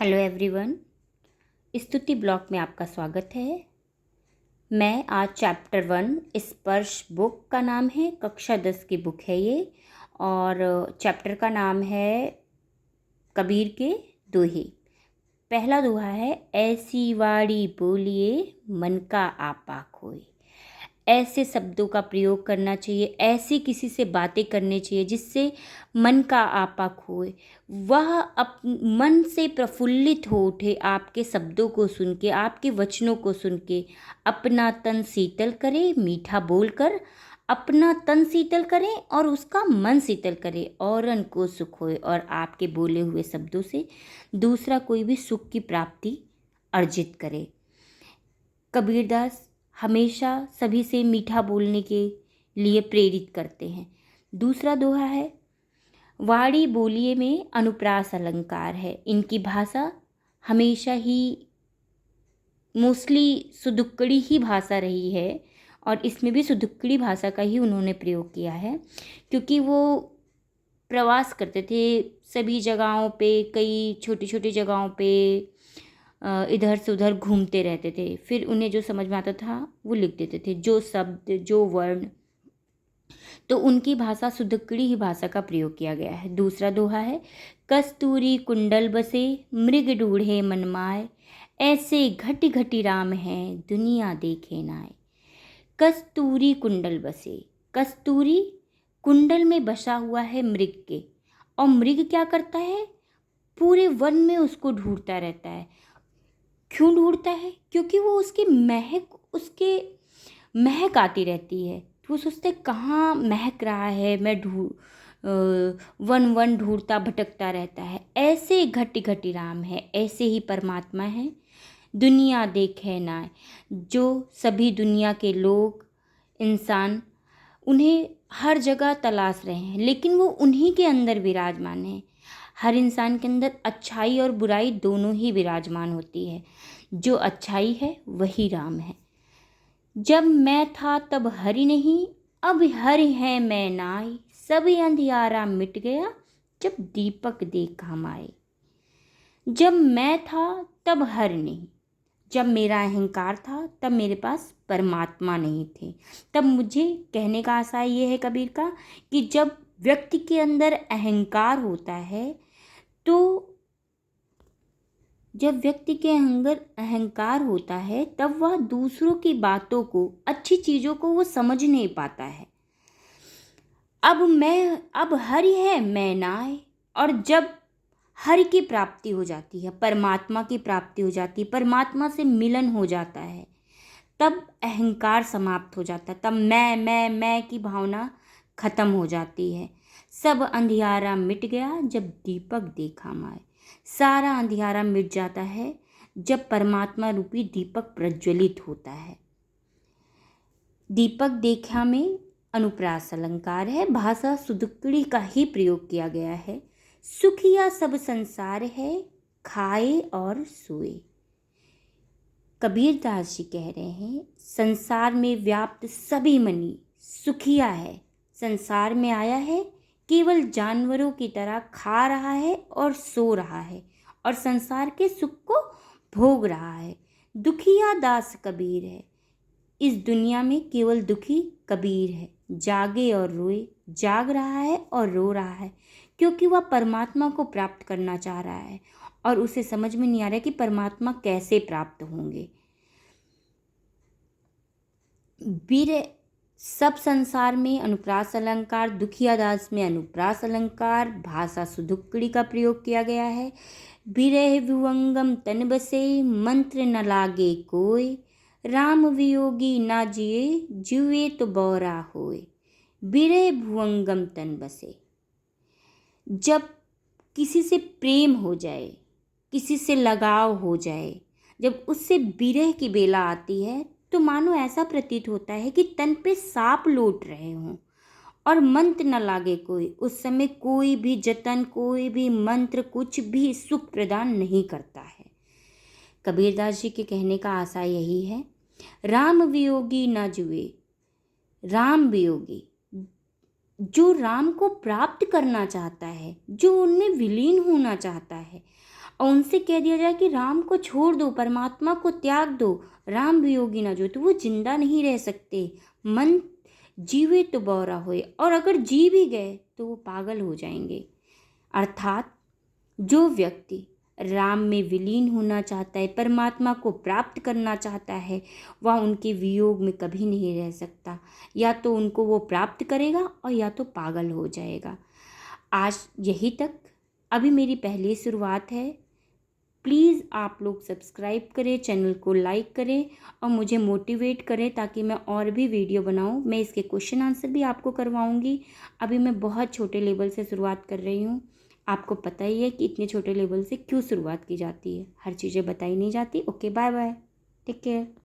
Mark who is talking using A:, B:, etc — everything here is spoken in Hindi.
A: हेलो एवरीवन, स्तुति ब्लॉग में आपका स्वागत है। मैं आज चैप्टर 1 स्पर्श बुक का नाम है, कक्षा 10 की बुक है ये। और चैप्टर का नाम है कबीर के दोहे। पहला दोहा है, ऐसी वाणी बोलिए मन का आपा खोए। ऐसे शब्दों का प्रयोग करना चाहिए, ऐसी किसी से बातें करनी चाहिए जिससे मन का आपा खोए, वह मन से प्रफुल्लित हो उठे आपके शब्दों को सुन के, आपके वचनों को सुन के। अपना तन शीतल करे, मीठा बोलकर अपना तन शीतल करें और उसका मन शीतल करे, औरन को सुख होए। और आपके बोले हुए शब्दों से दूसरा कोई भी सुख की प्राप्ति अर्जित करे। कबीरदास हमेशा सभी से मीठा बोलने के लिए प्रेरित करते हैं। दूसरा दोहा है, वाणी बोलिए में अनुप्रास अलंकार है। इनकी भाषा हमेशा ही मोस्टली सुदुक्कड़ी ही भाषा रही है और इसमें भी सुदुक्कड़ी भाषा का ही उन्होंने प्रयोग किया है, क्योंकि वो प्रवास करते थे सभी जगहों पे, कई छोटी छोटी जगहों पे इधर से उधर घूमते रहते थे। फिर उन्हें जो समझ में आता था वो लिख देते थे, जो शब्द जो वर्ण। तो उनकी भाषा सुदक्कड़ी ही भाषा का प्रयोग किया गया है। दूसरा दोहा है, कस्तूरी कुंडल बसे मृग ढूढ़े मन माय, ऐसे घटी घटी राम हैं दुनिया देखे नाय। कस्तूरी कुंडल बसे, कस्तूरी कुंडल में बसा हुआ है मृग के, और मृग क्या करता है, पूरे वन में उसको ढूंढता रहता है। क्यों ढूंढता है? क्योंकि वो उसके महक आती रहती है, तो वो सोचते कहाँ महक रहा है, मैं वन वन ढूंढता भटकता रहता है। ऐसे घटी घटी राम है, ऐसे ही परमात्मा है दुनिया देखे ना, जो सभी दुनिया के लोग इंसान उन्हें हर जगह तलाश रहे हैं, लेकिन वो उन्हीं के अंदर विराजमान है। हर इंसान के अंदर अच्छाई और बुराई दोनों ही विराजमान होती है। जो अच्छाई है वही राम है। जब मैं था तब हरि नहीं, अब हरि है मैं नाई, सभी अंधियारा मिट गया जब दीपक देखा माए। जब मैं था तब हरि नहीं, जब मेरा अहंकार था तब मेरे पास परमात्मा नहीं थे। तब मुझे कहने का आशय ये है कबीर का कि जब व्यक्ति के अंदर अहंकार होता है, तो जब व्यक्ति के अंदर अहंकार होता है तब वह दूसरों की बातों को, अच्छी चीज़ों को वो समझ नहीं पाता है। अब हरि है मैं नाय, और जब हरि की प्राप्ति हो जाती है, परमात्मा की प्राप्ति हो जाती है, परमात्मा से मिलन हो जाता है, तब अहंकार समाप्त हो जाता है। तब मैं की भावना खत्म हो जाती है। सब अंधियारा मिट गया जब दीपक देखा माए। सारा अंधियारा मिट जाता है जब परमात्मा रूपी दीपक प्रज्वलित होता है। दीपक देखा में अनुप्रास अलंकार है, भाषा सुदुक्कड़ी का ही प्रयोग किया गया है। सुखिया सब संसार है, खाए और सोए। कबीरदास जी कह रहे हैं, संसार में व्याप्त सभी मनी सुखिया है, संसार में आया है, केवल जानवरों की तरह खा रहा है और सो रहा है और संसार के सुख को भोग रहा है। दुखिया दास कबीर है, इस दुनिया में केवल दुखी कबीर है। जागे और रोए, जाग रहा है और रो रहा है, क्योंकि वह परमात्मा को प्राप्त करना चाह रहा है और उसे समझ में नहीं आ रहा है कि परमात्मा कैसे प्राप्त होंगे। वीर सब संसार में अनुप्रास अलंकार, दुखिया दास में अनुप्रास अलंकार, भाषा सुदुक्कड़ी का प्रयोग किया गया है। बिरह विवंगम तन बसे, मंत्र न लागे कोय, राम वियोगी ना जिए, जुए तो बौरा होए। बिरह भुवंगम तन बसे, जब किसी से प्रेम हो जाए, किसी से लगाव हो जाए, जब उससे बिरह की बेला आती है, तो मानो ऐसा प्रतीत होता है कि तन पे सांप लौट रहे हों और मंत्र न लागे कोई। उस समय कोई भी जतन, कोई भी मंत्र, कुछ भी सुख प्रदान नहीं करता है। कबीरदास जी के कहने का आशय यही है, राम वियोगी न जुए। राम वियोगी, जो राम को प्राप्त करना चाहता है, जो उनमें विलीन होना चाहता है, और उनसे कह दिया जाए कि राम को छोड़ दो, परमात्मा को त्याग दो, राम वियोगी न जो, तो वो जिंदा नहीं रह सकते। मन जीवे तो बौरा होए, और अगर जी भी गए तो वो पागल हो जाएंगे। अर्थात जो व्यक्ति राम में विलीन होना चाहता है, परमात्मा को प्राप्त करना चाहता है, वह उनके वियोग में कभी नहीं रह सकता। या तो उनको वो प्राप्त करेगा और या तो पागल हो जाएगा। आज यही तक, अभी मेरी पहली शुरुआत है। प्लीज़ आप लोग सब्सक्राइब करें, चैनल को लाइक करें और मुझे मोटिवेट करें ताकि मैं और भी वीडियो बनाऊं। मैं इसके क्वेश्चन आंसर भी आपको करवाऊंगी। अभी मैं बहुत छोटे लेवल से शुरुआत कर रही हूं। आपको पता ही है कि इतने छोटे लेवल से क्यों शुरुआत की जाती है, हर चीज़ें बताई नहीं जाती। Okay, bye bye, take care.